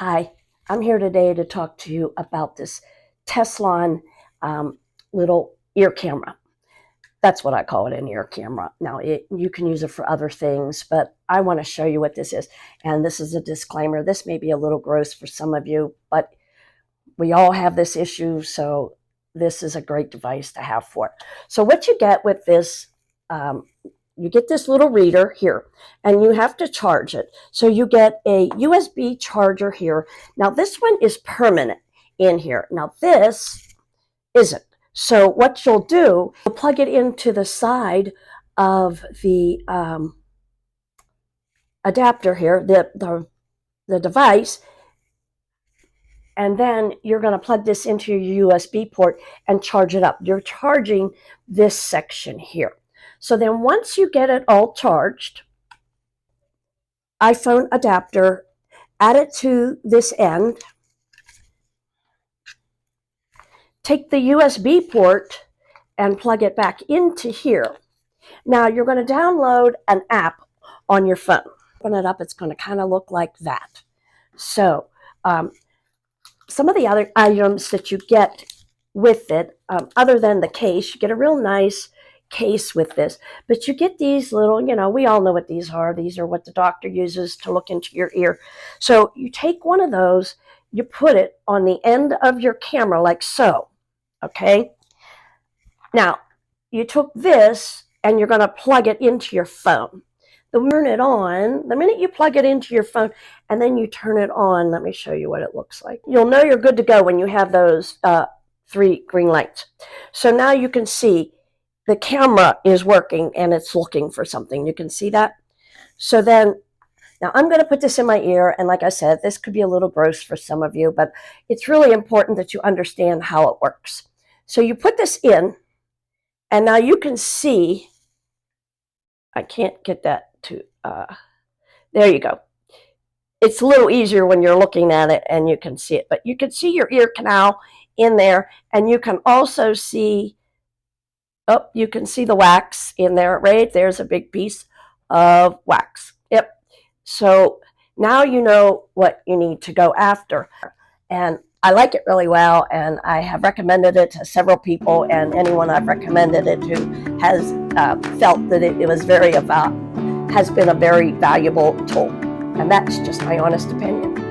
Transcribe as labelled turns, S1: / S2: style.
S1: Hi, I'm here today to talk to you about this Teflon little ear camera. That's what I call it, an ear camera. Now, you can use it for other things, but I want to show you what this is. And this is a disclaimer. This may be a little gross for some of you, but we all have this issue, so this is a great device to have for it. So what you get with this, you get this little reader here, and you have to charge it. So you get a USB charger here. Now this one is permanent in here. Now this isn't. So what you'll do, you'll plug it into the side of the adapter here, the device, and then you're going to plug this into your USB port and charge it up. You're charging this section here. So then once you get it all charged, iPhone adapter, add it to this end, take the USB port and plug it back into here. Now you're going to download an app on your phone. Open it up, it's going to kind of look like that. So some of the other items that you get with it, other than the case, you get a real nice case with this, but you get these little, we all know what these are. These are what the doctor uses to look into your ear. So you take one of those, you put it on the end of your camera like so, okay? Now, you took this and you're going to plug it into your phone. Turn it on, the minute you plug it into your phone and then you turn it on, let me show you what it looks like. You'll know you're good to go when you have those 3 green lights. So now you can see the camera is working and it's looking for something. You can see that? So then, now I'm going to put this in my ear, and like I said, this could be a little gross for some of you, but it's really important that you understand how it works. So you put this in, and now you can see, I can't get that to, there you go. It's a little easier when you're looking at it and you can see it, but you can see your ear canal in there, and you can also see, oh, you can see the wax in there, right? There's a big piece of wax. Yep. So now you know what you need to go after. And I like it really well, and I have recommended it to several people, and anyone I've recommended it to has felt that it was has been a very valuable tool. And that's just my honest opinion.